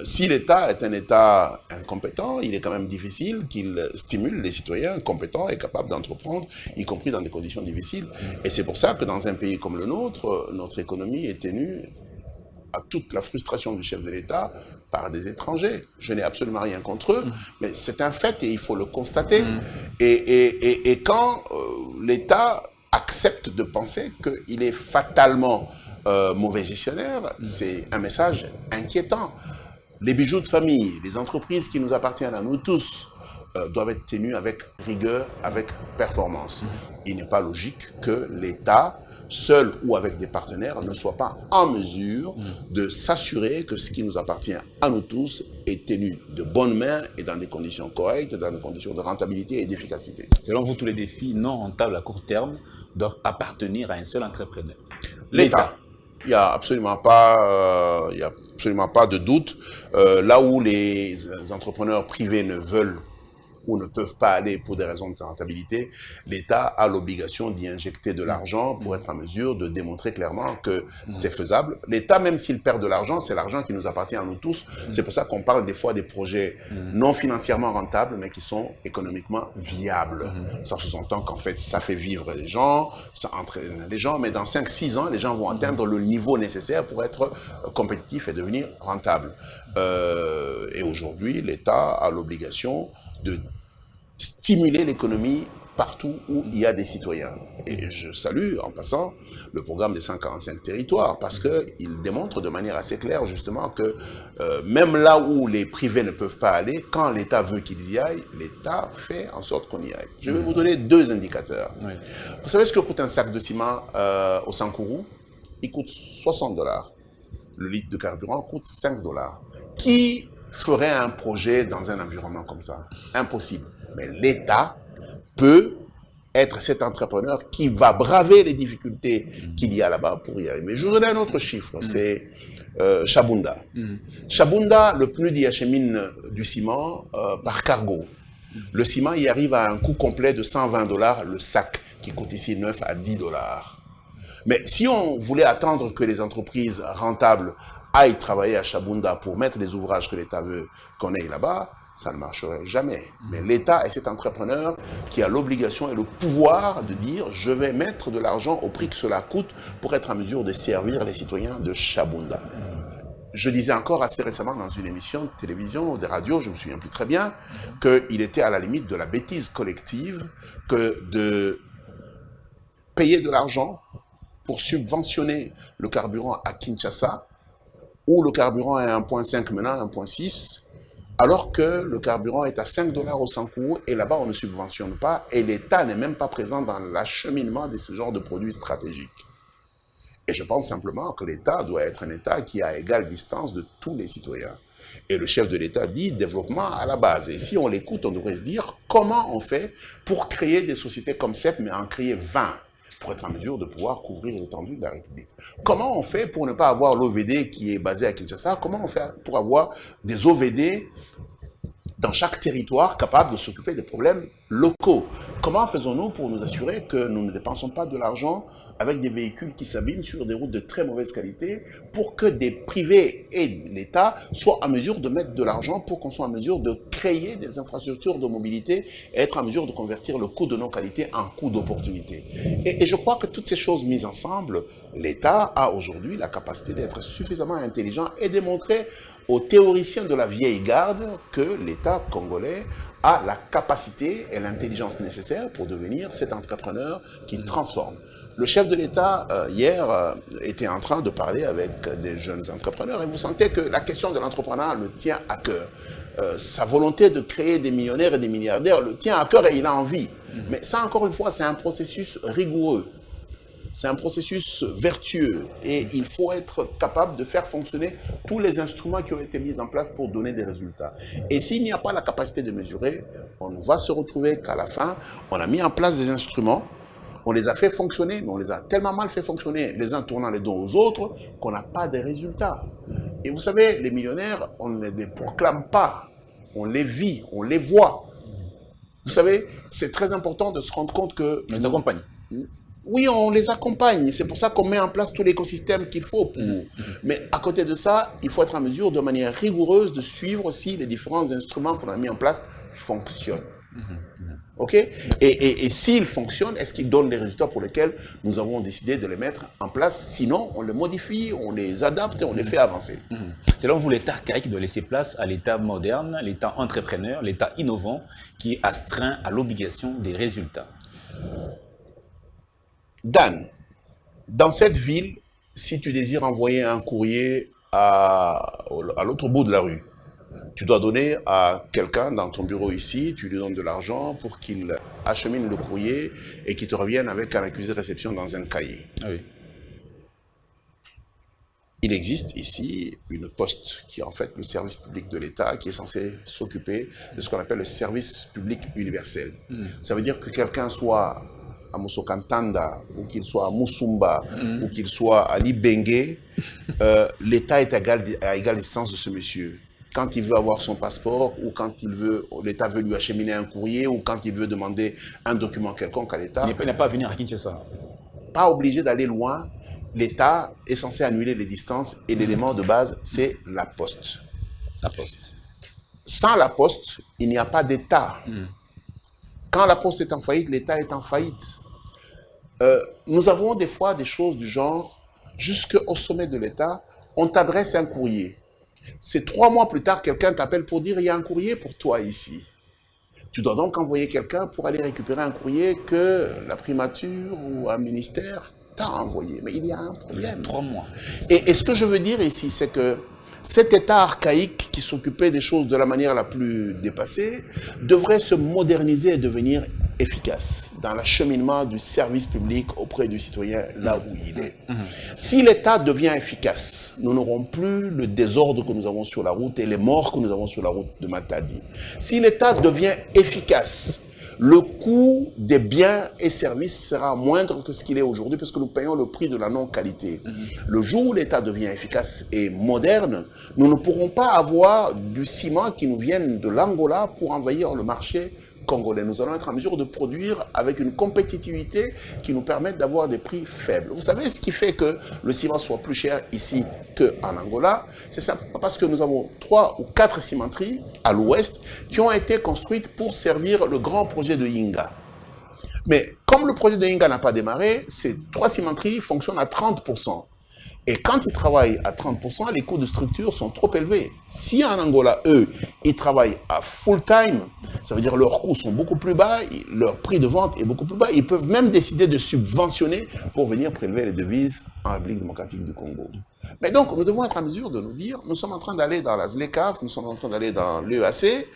Si l'État est un État incompétent, il est quand même difficile qu'il stimule les citoyens compétents et capables d'entreprendre, y compris dans des conditions difficiles. Et c'est pour ça que dans un pays comme le nôtre, notre économie est tenue à toute la frustration du chef de l'État par des étrangers. Je n'ai absolument rien contre eux, mais c'est un fait et il faut le constater. Et quand l'État accepte de penser qu'il est fatalement mauvais gestionnaire, c'est un message inquiétant. Les bijoux de famille, les entreprises qui nous appartiennent à nous tous, doivent être tenues avec rigueur, avec performance. Il n'est pas logique que l'État, seul ou avec des partenaires, ne soit pas en mesure de s'assurer que ce qui nous appartient à nous tous est tenu de bonnes mains et dans des conditions correctes, dans des conditions de rentabilité et d'efficacité. Selon vous, tous les défis non rentables à court terme doivent appartenir à un seul entrepreneur. L'État. Il n'y a absolument pas, de doute. Là où les entrepreneurs privés ne veulent ou ne peuvent pas aller pour des raisons de rentabilité, l'État a l'obligation d'y injecter de l'argent pour être en mesure de démontrer clairement que c'est faisable. L'État, même s'il perd de l'argent, c'est l'argent qui nous appartient à nous tous. C'est pour ça qu'on parle des fois des projets non financièrement rentables, mais qui sont économiquement viables. Ça sous-entend qu'en fait, ça fait vivre les gens, ça entraîne les gens, mais dans 5-6 ans, les gens vont atteindre le niveau nécessaire pour être compétitifs et devenir rentables. Et aujourd'hui, l'État a l'obligation de stimuler l'économie partout où il y a des citoyens. Et je salue, en passant, le programme des 145 territoires, parce qu'il démontre de manière assez claire, justement, que même là où les privés ne peuvent pas aller, quand l'État veut qu'ils y aillent, l'État fait en sorte qu'on y aille. Je vais vous donner 2 indicateurs. Oui. Vous savez ce que coûte un sac de ciment au Sankourou? Il coûte $60. Le litre de carburant coûte $5. Qui ferait un projet dans un environnement comme ça? Impossible. Mais l'État peut être cet entrepreneur qui va braver les difficultés qu'il y a là-bas pour y arriver. Je vous donne un autre chiffre, c'est Chabunda. Chabunda, le PNUD y achemine du ciment par cargo. Le ciment y arrive à un coût complet de $120 le sac, qui coûte ici 9 à $10. Mais si on voulait attendre que les entreprises rentables aille travailler à Chabunda pour mettre les ouvrages que l'État veut qu'on ait là-bas, ça ne marcherait jamais. Mais l'État est cet entrepreneur qui a l'obligation et le pouvoir de dire « je vais mettre de l'argent au prix que cela coûte pour être en mesure de servir les citoyens de Chabunda ». Je disais encore assez récemment dans une émission de télévision ou de radio, je ne me souviens plus très bien, qu'il était à la limite de la bêtise collective que de payer de l'argent pour subventionner le carburant à Kinshasa, où le carburant est à 1,5 maintenant, 1,6, alors que le carburant est à 5 $ au Sankou, et là-bas on ne subventionne pas, et l'État n'est même pas présent dans l'acheminement de ce genre de produits stratégiques. Et je pense simplement que l'État doit être un État qui est à égale distance de tous les citoyens. Et le chef de l'État dit développement à la base. Et si on l'écoute, on devrait se dire comment on fait pour créer des sociétés comme cette, mais en créer 20 pour être en mesure de pouvoir couvrir l'étendue de la République. Comment on fait pour ne pas avoir l'OVD qui est basé à Kinshasa? Comment on fait pour avoir des OVD dans chaque territoire capable de s'occuper des problèmes locaux? Comment faisons-nous pour nous assurer que nous ne dépensons pas de l'argent avec des véhicules qui s'abîment sur des routes de très mauvaise qualité pour que des privés et l'État soient en mesure de mettre de l'argent pour qu'on soit en mesure de créer des infrastructures de mobilité et être en mesure de convertir le coût de nos qualités en coût d'opportunité. Et je crois que toutes ces choses mises ensemble, l'État a aujourd'hui la capacité d'être suffisamment intelligent et démontrer aux théoriciens de la vieille garde que l'État congolais a la capacité et l'intelligence nécessaires pour devenir cet entrepreneur qui transforme. Le chef de l'État, hier, était en train de parler avec des jeunes entrepreneurs et vous sentez que la question de l'entrepreneuriat le tient à cœur. Sa volonté de créer des millionnaires et des milliardaires le tient à cœur et il a envie. Mais ça, encore une fois, c'est un processus rigoureux. C'est un processus vertueux et il faut être capable de faire fonctionner tous les instruments qui ont été mis en place pour donner des résultats. Et s'il n'y a pas la capacité de mesurer, on va se retrouver qu'à la fin, on a mis en place des instruments, on les a fait fonctionner, mais on les a tellement mal fait fonctionner, les uns tournant les dos aux autres, qu'on n'a pas de résultats. Et vous savez, les millionnaires, on ne les proclame pas, on les vit, on les voit. Vous savez, c'est très important de se rendre compte que... On les accompagne. Oui, on les accompagne. C'est pour ça qu'on met en place tout l'écosystème qu'il faut pour. Mais à côté de ça, il faut être en mesure, de manière rigoureuse, de suivre si les différents instruments qu'on a mis en place fonctionnent. OK? Et s'ils fonctionnent, est-ce qu'ils donnent les résultats pour lesquels nous avons décidé de les mettre en place? Sinon, on les modifie, on les adapte et on les fait avancer. Selon vous, l'État archaïque doit laisser place à l'État moderne, l'État entrepreneur, l'État innovant qui astreint à l'obligation des résultats. Dan, dans cette ville, si tu désires envoyer un courrier à l'autre bout de la rue, tu dois donner à quelqu'un dans ton bureau ici, tu lui donnes de l'argent pour qu'il achemine le courrier et qu'il te revienne avec un accusé de réception dans un cahier. Ah oui. Il existe ici une poste qui est en fait le service public de l'État qui est censé s'occuper de ce qu'on appelle le service public universel. Ça veut dire que quelqu'un soit à Mosokantanda, ou qu'il soit à Musumba, ou qu'il soit à Libengue, l'État est à égale distance de ce monsieur. Quand il veut avoir son passeport, ou quand l'État veut lui acheminer un courrier, ou quand il veut demander un document quelconque à l'État. Il n'est pas à venir à Kinshasa. Pas obligé d'aller loin. L'État est censé annuler les distances et l'élément de base, c'est la poste. La poste. Sans la poste, il n'y a pas d'État. Quand la poste est en faillite, l'État est en faillite. Nous avons des fois des choses du genre, jusqu'au sommet de l'État, on t'adresse un courrier. C'est 3 mois plus tard, quelqu'un t'appelle pour dire « il y a un courrier pour toi ici ». Tu dois donc envoyer quelqu'un pour aller récupérer un courrier que la primature ou un ministère t'a envoyé. Mais il y a un problème. 3 mois. Et ce que je veux dire ici, c'est que cet État archaïque qui s'occupait des choses de la manière la plus dépassée devrait se moderniser et devenir efficace dans l'acheminement du service public auprès du citoyen là où il est. Si l'État devient efficace, nous n'aurons plus le désordre que nous avons sur la route et les morts que nous avons sur la route de Matadi. Si l'État devient efficace, le coût des biens et services sera moindre que ce qu'il est aujourd'hui parce que nous payons le prix de la non-qualité. Le jour où l'État devient efficace et moderne, nous ne pourrons pas avoir du ciment qui nous vienne de l'Angola pour envahir le marché congolais, nous allons être en mesure de produire avec une compétitivité qui nous permette d'avoir des prix faibles. Vous savez ce qui fait que le ciment soit plus cher ici qu'en Angola? C'est simplement parce que nous avons 3 ou 4 cimenteries à l'ouest qui ont été construites pour servir le grand projet de Yinga. Mais comme le projet de Yinga n'a pas démarré, ces 3 cimenteries fonctionnent à 30%. Et quand ils travaillent à 30%, les coûts de structure sont trop élevés. Si en Angola, eux, ils travaillent à full time, ça veut dire que leurs coûts sont beaucoup plus bas, leur prix de vente est beaucoup plus bas. Ils peuvent même décider de subventionner pour venir prélever les devises en République démocratique du Congo. Mais donc, nous devons être en mesure de nous dire, nous sommes en train d'aller dans la ZLECAf, nous sommes en train d'aller dans l'EAC,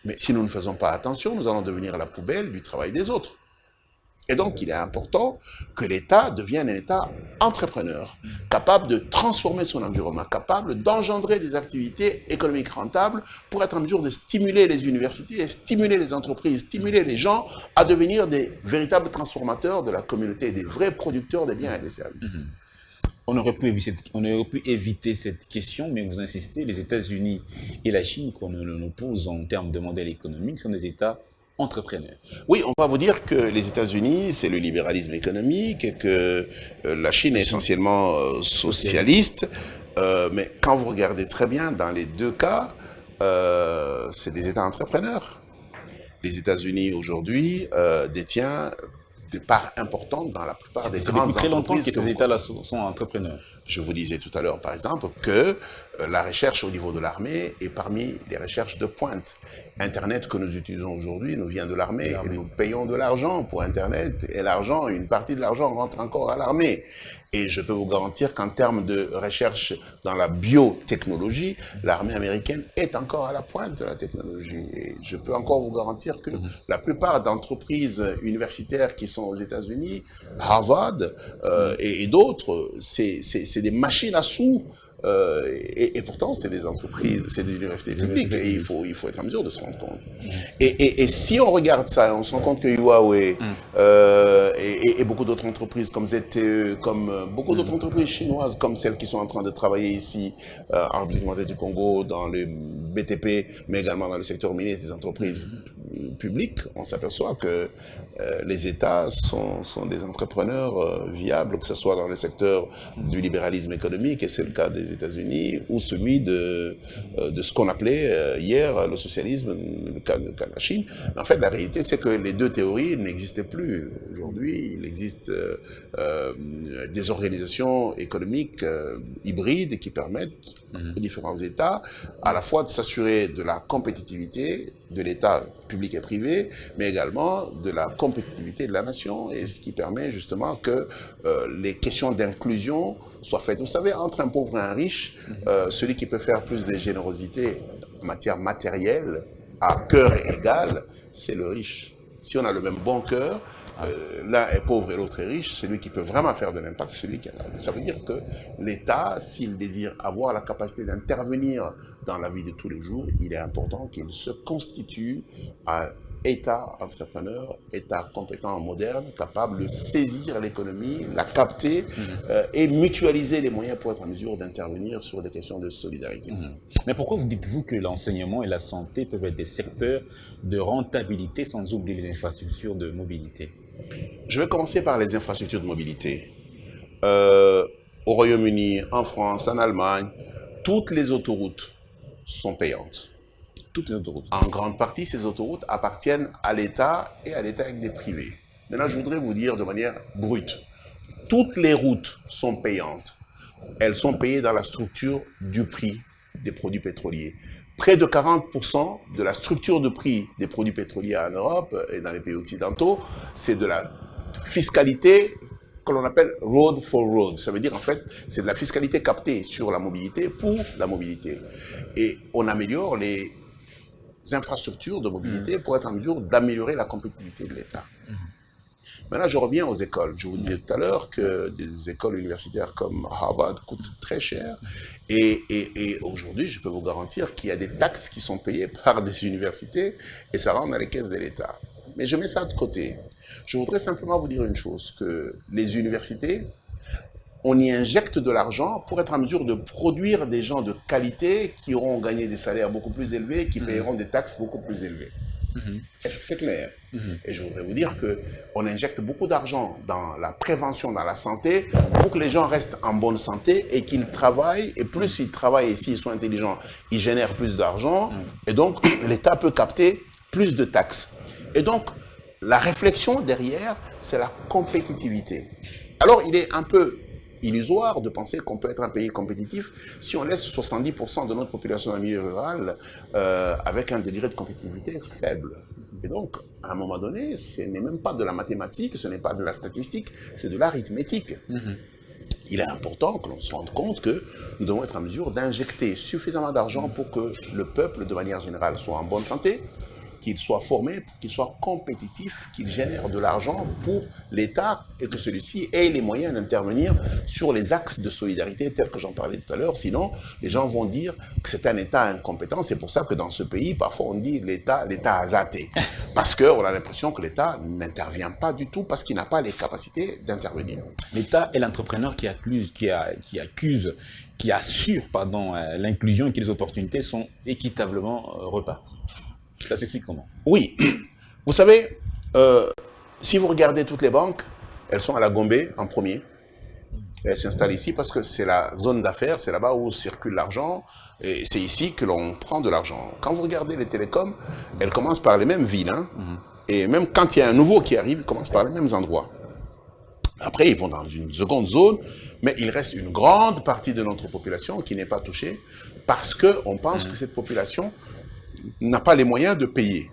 mais si nous ne faisons pas attention, nous allons devenir la poubelle du travail des autres. Et donc, il est important que l'État devienne un État entrepreneur, capable de transformer son environnement, capable d'engendrer des activités économiques rentables pour être en mesure de stimuler les universités, stimuler les entreprises, stimuler les gens à devenir des véritables transformateurs de la communauté, des vrais producteurs des biens et des services. On aurait pu éviter cette question, mais vous insistez, les États-Unis et la Chine, qu'on nous pose en termes de modèle économique, sont des États entrepreneurs. Oui, on va vous dire que les États-Unis, c'est le libéralisme économique, et que la Chine est essentiellement socialiste. Mais quand vous regardez très bien, dans les deux cas, c'est des États entrepreneurs. Les États-Unis, aujourd'hui, détiennent des parts importantes dans la plupart des grandes entreprises. Depuis très longtemps que ces États-là sont entrepreneurs. Je vous disais tout à l'heure, par exemple, que la recherche au niveau de l'armée est parmi les recherches de pointe. Internet que nous utilisons aujourd'hui nous vient de l'armée et nous payons de l'argent pour Internet et l'argent, une partie de l'argent rentre encore à l'armée. Et je peux vous garantir qu'en termes de recherche dans la biotechnologie, l'armée américaine est encore à la pointe de la technologie. Et je peux encore vous garantir que la plupart d'entreprises universitaires qui sont aux États-Unis, Harvard et d'autres, c'est des machines à sous. Et pourtant, c'est des entreprises, c'est des universités publiques, et il faut être en mesure de se rendre compte. Et si on regarde ça, on se rend compte que Huawei et beaucoup d'autres entreprises comme ZTE, comme beaucoup d'autres entreprises chinoises, comme celles qui sont en train de travailler ici en République démocratique du Congo, dans le BTP, mais également dans le secteur minier, des entreprises publiques, on s'aperçoit que les États sont des entrepreneurs viables, que ce soit dans le secteur du libéralisme économique, et c'est le cas des États-Unis, ou celui de ce qu'on appelait hier le socialisme, le cas de la Chine. Mais en fait, la réalité, c'est que les deux théories n'existaient plus. Aujourd'hui, il existe des organisations économiques hybrides qui permettent aux différents États à la fois de s'assurer de la compétitivité de l'État public et privé, mais également de la compétitivité de la nation, et ce qui permet justement que les questions d'inclusion soient faites. Vous savez, entre un pauvre et un riche, celui qui peut faire plus de générosité en matière matérielle, à cœur égal, c'est le riche. Si on a le même bon cœur, l'un est pauvre et l'autre est riche, celui qui peut vraiment faire de l'impact, c'est celui qui a. Ça veut dire que l'État, s'il désire avoir la capacité d'intervenir dans la vie de tous les jours, il est important qu'il se constitue un État entrepreneur, État compétent, moderne, capable de saisir l'économie, la capter et mutualiser les moyens pour être en mesure d'intervenir sur des questions de solidarité. Mais pourquoi vous dites-vous que l'enseignement et la santé peuvent être des secteurs de rentabilité sans oublier les infrastructures de mobilité? Je vais commencer par les infrastructures de mobilité. Au Royaume-Uni, en France, en Allemagne, toutes les autoroutes sont payantes. Toutes les autoroutes. En grande partie, ces autoroutes appartiennent à l'État et à l'État avec des privés. Maintenant, je voudrais vous dire de manière brute, toutes les routes sont payantes. Elles sont payées dans la structure du prix des produits pétroliers. Près de 40% de la structure de prix des produits pétroliers en Europe et dans les pays occidentaux, c'est de la fiscalité que l'on appelle road for road. Ça veut dire en fait, c'est de la fiscalité captée sur la mobilité pour la mobilité. Et on améliore les infrastructures de mobilité pour être en mesure d'améliorer la compétitivité de l'État. Maintenant, je reviens aux écoles. Je vous disais tout à l'heure que des écoles universitaires comme Harvard coûtent très cher. Et aujourd'hui, je peux vous garantir qu'il y a des taxes qui sont payées par des universités et ça rentre dans les caisses de l'État. Mais je mets ça de côté. Je voudrais simplement vous dire une chose, que les universités, on y injecte de l'argent pour être en mesure de produire des gens de qualité qui auront gagné des salaires beaucoup plus élevés, qui paieront des taxes beaucoup plus élevées. Est-ce que c'est clair? Et je voudrais vous dire qu'on injecte beaucoup d'argent dans la prévention, dans la santé, pour que les gens restent en bonne santé et qu'ils travaillent. Et plus ils travaillent et s'ils sont intelligents, ils génèrent plus d'argent. Et donc, l'État peut capter plus de taxes. Et donc, la réflexion derrière, c'est la compétitivité. Alors, il est un peu illusoire de penser qu'on peut être un pays compétitif si on laisse 70% de notre population dans le milieu rural avec un degré de compétitivité faible. Et donc, à un moment donné, ce n'est même pas de la mathématique, ce n'est pas de la statistique, c'est de l'arithmétique. Il est important que l'on se rende compte que nous devons être en mesure d'injecter suffisamment d'argent pour que le peuple, de manière générale, soit en bonne santé, qu'il soit formé, qu'il soit compétitif, qu'il génère de l'argent pour l'État et que celui-ci ait les moyens d'intervenir sur les axes de solidarité tels que j'en parlais tout à l'heure. Sinon, les gens vont dire que c'est un État incompétent. C'est pour ça que dans ce pays, parfois on dit l'État a zaté. Parce qu'on a l'impression que l'État n'intervient pas du tout parce qu'il n'a pas les capacités d'intervenir. L'État est l'entrepreneur qui assure l'inclusion et que les opportunités sont équitablement reparties. Ça s'explique comment? Oui. Vous savez, si vous regardez toutes les banques, elles sont à la Gombe en premier. Elles s'installent ici parce que c'est la zone d'affaires, c'est là-bas où circule l'argent et c'est ici que l'on prend de l'argent. Quand vous regardez les télécoms, elles commencent par les mêmes villes. Et même quand il y a un nouveau qui arrive, ils commencent par les mêmes endroits. Après, ils vont dans une seconde zone, mais il reste une grande partie de notre population qui n'est pas touchée parce qu'on pense que cette population n'a pas les moyens de payer.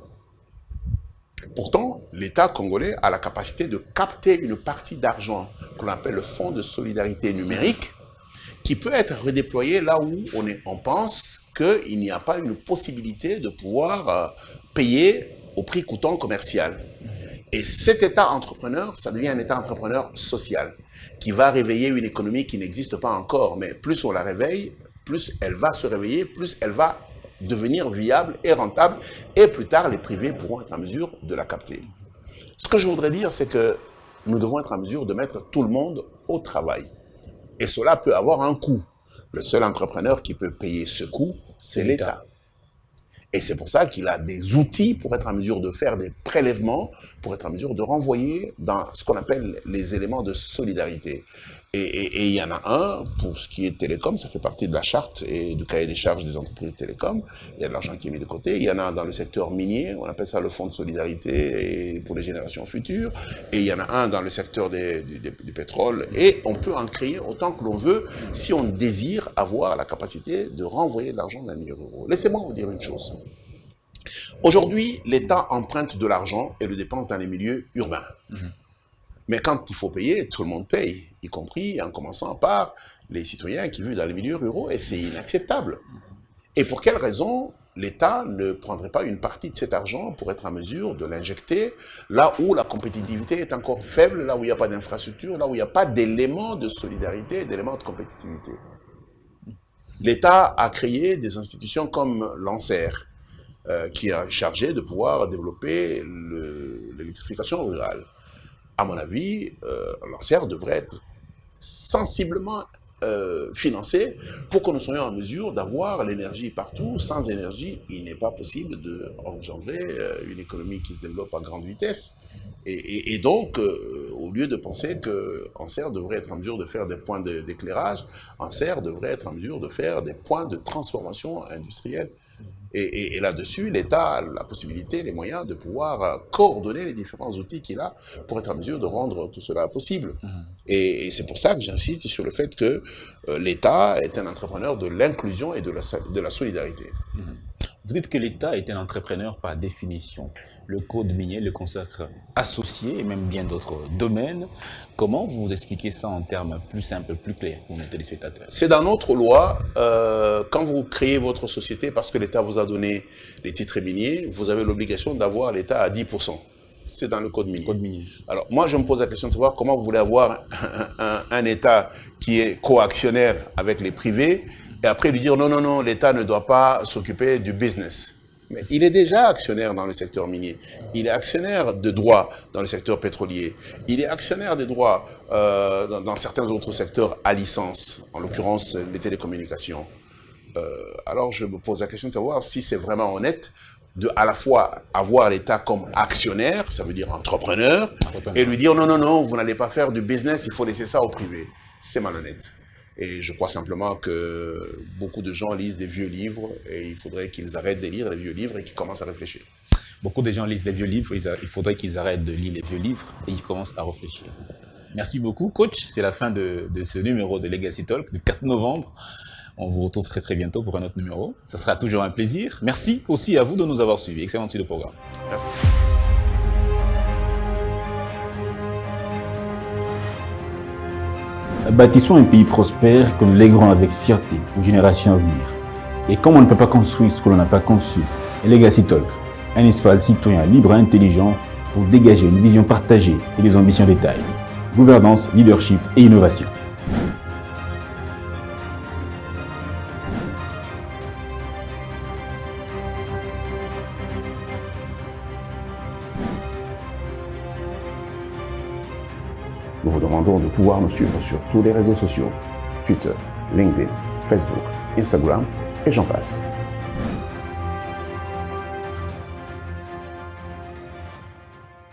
Pourtant, l'État congolais a la capacité de capter une partie d'argent qu'on appelle le fonds de solidarité numérique, qui peut être redéployé là où on pense qu'il n'y a pas une possibilité de pouvoir payer au prix coûtant commercial. Et cet État entrepreneur, ça devient un État entrepreneur social, qui va réveiller une économie qui n'existe pas encore. Mais plus on la réveille, plus elle va se réveiller, plus elle va devenir viable et rentable, et plus tard, les privés pourront être en mesure de la capter. Ce que je voudrais dire, c'est que nous devons être en mesure de mettre tout le monde au travail. Et cela peut avoir un coût. Le seul entrepreneur qui peut payer ce coût, c'est l'État. Et c'est pour ça qu'il a des outils pour être en mesure de faire des prélèvements, pour être en mesure de renvoyer dans ce qu'on appelle les éléments de solidarité. Et il y en a un, pour ce qui est télécom, ça fait partie de la charte et du cahier des charges des entreprises de télécom. Il y a de l'argent qui est mis de côté. Il y en a dans le secteur minier, on appelle ça le fonds de solidarité et pour les générations futures. Et il y en a un dans le secteur du pétrole. Et on peut en créer autant que l'on veut si on désire avoir la capacité de renvoyer de l'argent dans les milieux ruraux. Laissez-moi vous dire une chose. Aujourd'hui, l'État emprunte de l'argent et le dépense dans les milieux urbains. Mais quand il faut payer, tout le monde paye, y compris en commençant par les citoyens qui vivent dans les milieux ruraux, et c'est inacceptable. Et pour quelle raison l'État ne prendrait pas une partie de cet argent pour être en mesure de l'injecter là où la compétitivité est encore faible, là où il n'y a pas d'infrastructure, là où il n'y a pas d'éléments de solidarité, d'éléments de compétitivité? L'État a créé des institutions comme l'ANSER, qui est chargé de pouvoir développer l'électrification rurale. À mon avis, l'ANSER devrait être sensiblement financé pour que nous soyons en mesure d'avoir l'énergie partout. Sans énergie, il n'est pas possible d'engendrer une économie qui se développe à grande vitesse. Et donc, au lieu de penser que ANSER devrait être en mesure de faire des points d'éclairage, ANSER devrait être en mesure de faire des points de transformation industrielle. Et là-dessus, l'État a la possibilité, les moyens de pouvoir coordonner les différents outils qu'il a pour être en mesure de rendre tout cela possible. Et c'est pour ça que j'insiste sur le fait que l'État est un entrepreneur de l'inclusion et de la solidarité. Vous dites que l'État est un entrepreneur par définition. Le code minier le consacre associé et même bien d'autres domaines. Comment vous expliquez ça en termes plus simples, plus clairs pour nos téléspectateurs? C'est dans notre loi, quand vous créez votre société, parce que l'État vous a donné les titres miniers, vous avez l'obligation d'avoir l'État à 10%. C'est dans le code minier. Alors moi je me pose la question de savoir comment vous voulez avoir un État qui est coactionnaire avec les privés, et après lui dire non, l'État ne doit pas s'occuper du business. Mais il est déjà actionnaire dans le secteur minier. Il est actionnaire de droit dans le secteur pétrolier. Il est actionnaire des droits dans certains autres secteurs à licence, en l'occurrence les télécommunications. Alors je me pose la question de savoir si c'est vraiment honnête de à la fois avoir l'État comme actionnaire, ça veut dire entrepreneur, et lui dire non, non, non, vous n'allez pas faire du business, il faut laisser ça au privé. C'est malhonnête. Et je crois simplement que beaucoup de gens lisent des vieux livres et il faudrait qu'ils arrêtent de lire les vieux livres et qu'ils commencent à réfléchir. Beaucoup de gens lisent les vieux livres, il faudrait qu'ils arrêtent de lire les vieux livres et ils commencent à réfléchir. Merci beaucoup, coach. C'est la fin de ce numéro de Legacy Talk du 4 novembre. On vous retrouve très très bientôt pour un autre numéro. Ça sera toujours un plaisir. Merci aussi à vous de nous avoir suivis. Excellent suite de programme. Merci. Bâtissons un pays prospère que nous léguerons avec fierté aux générations à venir. Et comme on ne peut pas construire ce que l'on n'a pas conçu, Legacy Talk, un espace citoyen libre et intelligent pour dégager une vision partagée et des ambitions de taille. Gouvernance, leadership et innovation. Nous vous demandons de pouvoir nous suivre sur tous les réseaux sociaux, Twitter, LinkedIn, Facebook, Instagram et j'en passe.